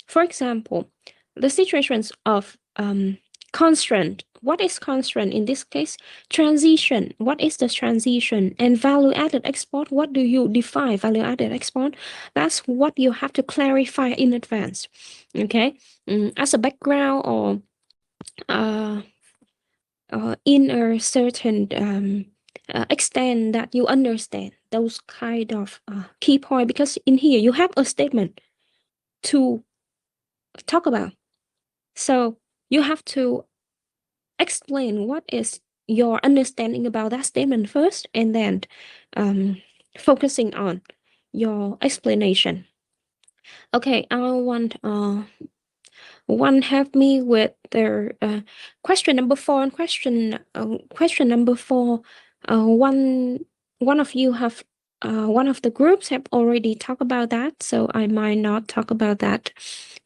for example, the situations of constraint. What is constraint in this case? Transition. What is the transition? And value-added export. What do you define value-added export? That's what you have to clarify in advance. Okay, as a background or uh, in a certain extent that you understand those kind of key point, because in here you have a statement to talk about. So you have to explain what is your understanding about that statement first, and then focusing on your explanation. Okay, I want one help me with the question number 4 and question number 4. One of you have one of the groups have already talked about that, so I might not talk about that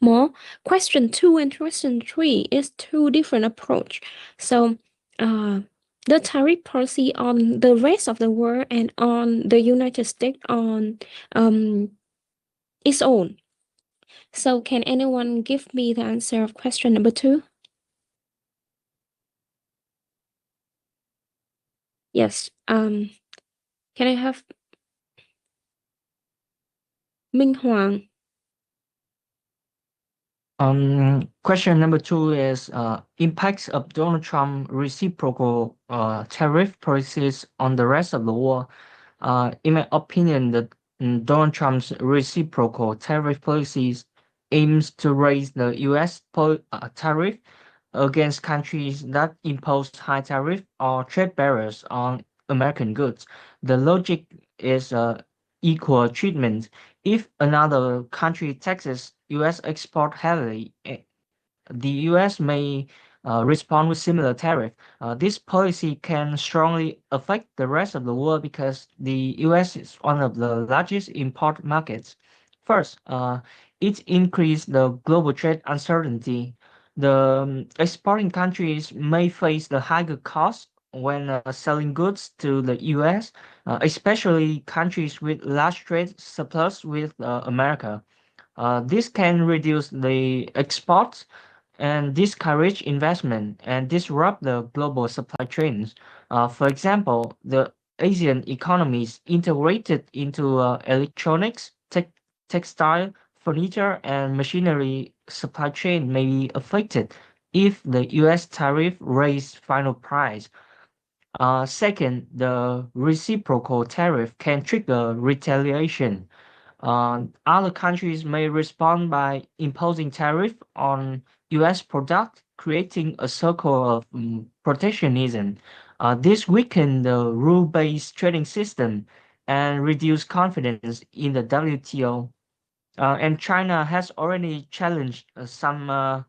more. Question 2 and question 3 is two different approach. So the tariff policy on the rest of the world and on the United States on its own. So can anyone give me the answer of question number 2? Yes. Can I have Minh Hoàng? Question number 2 is impacts of Donald Trump reciprocal tariff policies on the rest of the world. In my opinion, Donald Trump's reciprocal tariff policies aims to raise the U.S. Tariff against countries that impose high tariff or trade barriers on American goods. The logic is equal treatment. If another country taxes U.S. export heavily, the U.S. may respond with similar tariff. This policy can strongly affect the rest of the world because the U.S. is one of the largest import markets. First, it increased the global trade uncertainty. The exporting countries may face the higher cost when selling goods to the U.S., especially countries with large trade surplus with America. This can reduce the exports and discourage investment and disrupt the global supply chains. For example, the Asian economies integrated into electronics, textile, furniture, and machinery supply chain may be affected if the U.S. tariff raise final price. Second, the reciprocal tariff can trigger retaliation. Other countries may respond by imposing tariff on U.S. products, creating a circle of protectionism. This weaken the rule-based trading system and reduce confidence in the WTO. And China has already challenged some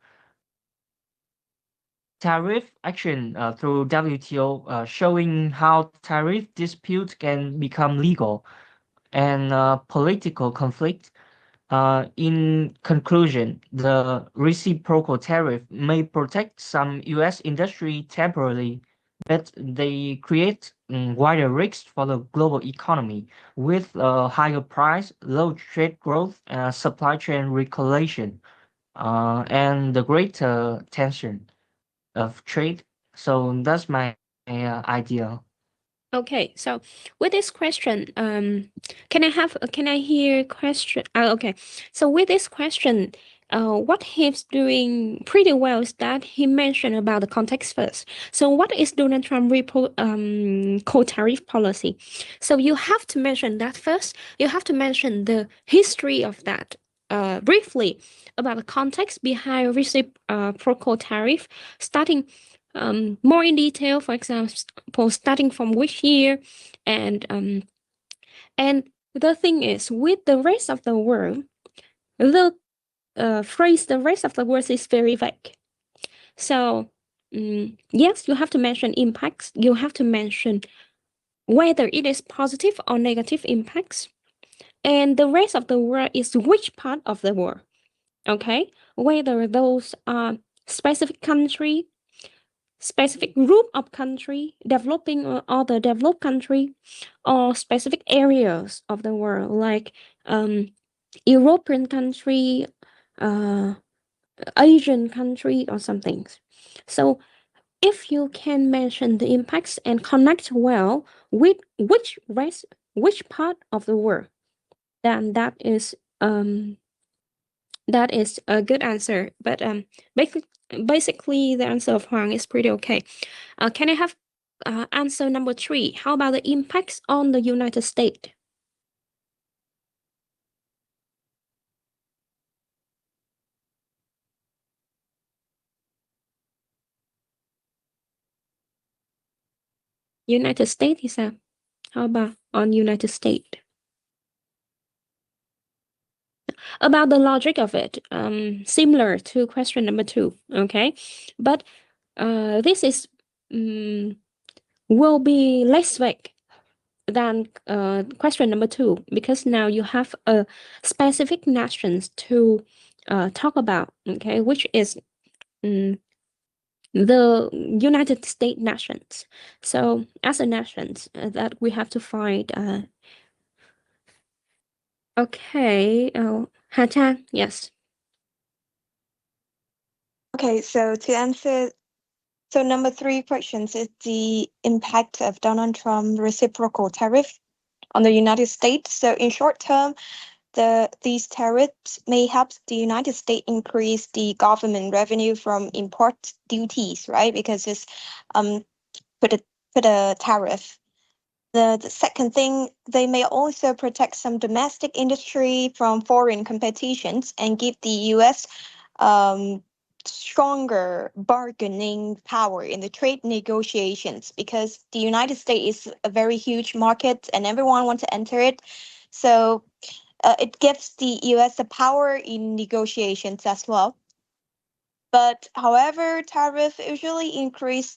tariff action through WTO, showing how tariff disputes can become legal and political conflict. In conclusion, the reciprocal tariff may protect some U.S. industry temporarily, but they create wider risks for the global economy with higher price, low trade growth, supply chain regulation, and the greater tension of trade. So that's my idea. Okay, so with this question, can I hear question? Okay, so with this question, what he's doing pretty well is that he mentioned about the context first. So what is Donald Trump co-tariff policy? So you have to mention that first. You have to mention the history of that, briefly about the context behind reciprocal tariff, starting more in detail, for example, starting from which year, and the thing is, with the rest of the world, the phrase "the rest of the world" is very vague. So yes, you have to mention impacts. You have to mention whether it is positive or negative impacts, and the rest of the world is which part of the world. Okay, whether those are specific country, specific group of country, developing or other developed country, or specific areas of the world like European country, Asian country or something. So if you can mention the impacts and connect well with which part of the world, then that is a good answer. But basically the answer of Huang is pretty okay. Can I have answer number 3? How about the impacts on the United States? United States is a how about on United States? About the logic of it, similar to question number 2, okay? But this is will be less vague than question number 2 because now you have a specific nations to talk about, okay, which is the United States nations. So as a nations that we have to find okay, Ha-chan, yes. Okay, so to answer, so number 3 questions is the impact of Donald Trump reciprocal tariff on the United States. So in short term, these tariffs may help the United States increase the government revenue from import duties, right? Because it's put a tariff. The second thing, they may also protect some domestic industry from foreign competitions and give the U.S. Um, stronger bargaining power in the trade negotiations because the United States is a very huge market and everyone wants to enter it. So it gives the US the power in negotiations as well. But however, tariff usually increase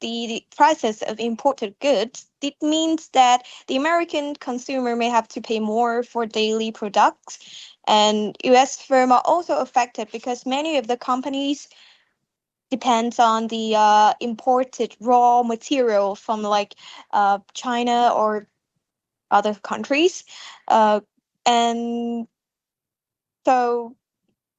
the prices of imported goods. It means that the American consumer may have to pay more for daily products. And US firms are also affected because many of the companies depends on the imported raw material from like China or other countries. And so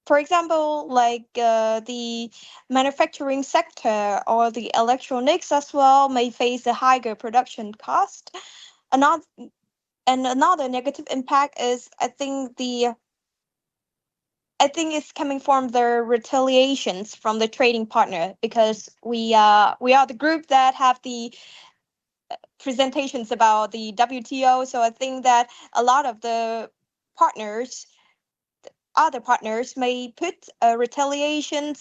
for example, like the manufacturing sector or the electronics as well may face a higher production cost. Another another negative impact is I think it's coming from the retaliations from the trading partner because we are the group that have the presentations about the WTO. So I think that a lot of the partners, other partners, may put retaliation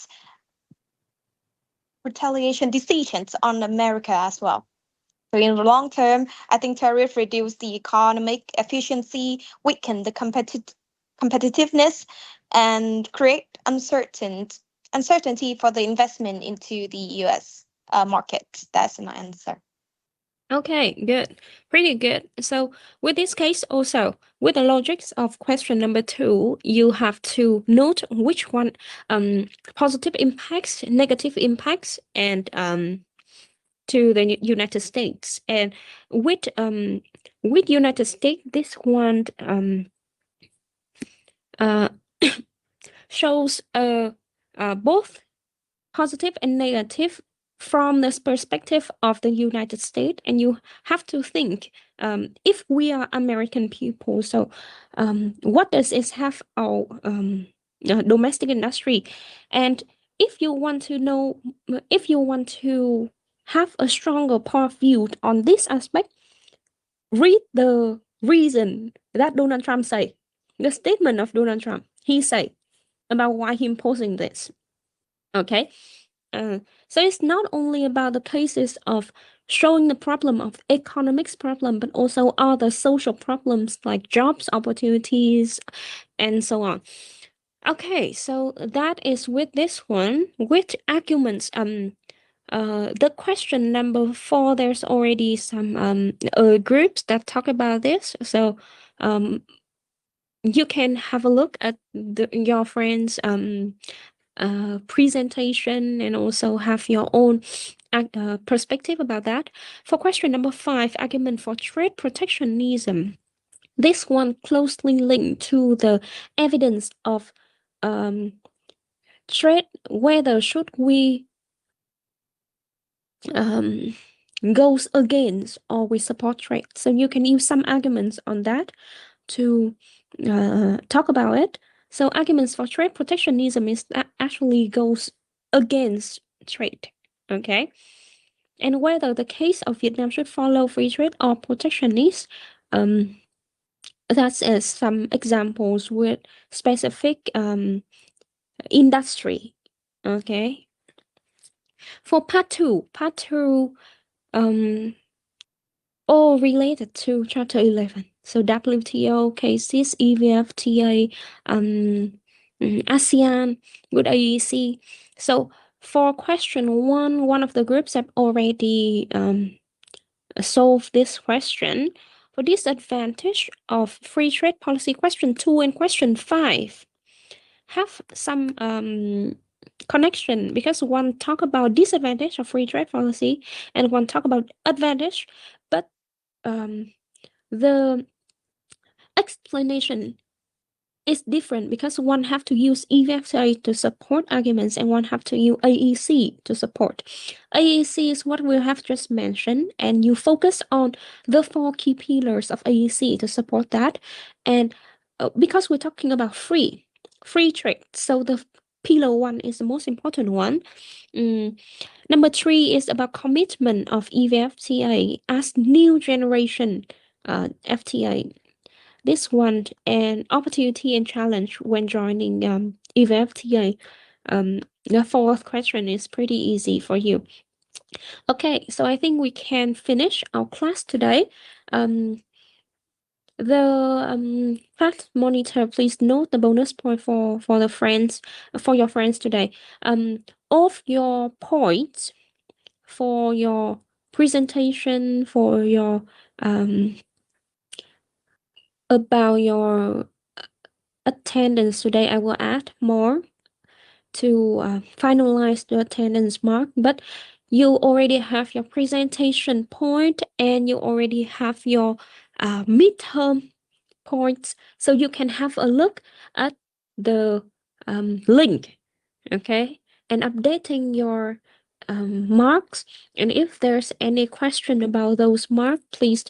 decisions on America as well. So in the long term, I think tariff reduce the economic efficiency, weaken the competitiveness, and create uncertainty for the investment into the U.S. Market. That's my answer. Okay, good. Pretty good. So with this case also, with the logics of question number 2, you have to note which one positive impacts, negative impacts, and to the United States. And with United States, this one uh shows both positive and negative from the perspective of the United States, and you have to think if we are American people, so what does it have our domestic industry, and if you want to know, if you want to have a stronger point of view on this aspect, read the reason that Donald Trump say, the statement of Donald Trump. He say about why he imposing this. Okay, so it's not only about the cases of showing the problem of economics problem, but also other social problems like jobs opportunities and so on. Okay, so that is with this one. With arguments, the question number 4, there's already some groups that talk about this. So you can have a look at your friends' presentation and also have your own perspective about that. For question number 5, argument for trade protectionism. This one closely linked to the evidence of trade, whether should we goes against or we support trade. So you can use some arguments on that to talk about it. So arguments for trade protectionism is that actually goes against trade, okay? And whether the case of Vietnam should follow free trade or protectionist, that's some examples with specific industry, okay? For part two, all related to Chapter 11. So WTO cases, EVFTA, ASEAN with AEC. So for question one of the groups have already solved this question. For disadvantage of free trade policy, question 2 and question 5 have some connection, because one talk about disadvantage of free trade policy and one talk about advantage, but the explanation is different, because one have to use EVFTA to support arguments and one have to use AEC to support. AEC is what we have just mentioned, and you focus on the 4 key pillars of AEC to support that. And because we're talking about free trade, so the pillar 1 is the most important one. Number 3 is about commitment of EVFTA as new generation FTA. This one, and opportunity and challenge when joining EVFTA. The 4th question is pretty easy for you. Okay, so I think we can finish our class today. The class monitor, please note the bonus point for the friends, for your friends today. Of your points for your presentation, for your about your attendance today, I will add more to finalize the attendance mark, but you already have your presentation point and you already have your midterm points, so you can have a look at the link, okay, and updating your marks. And if there's any question about those marks, please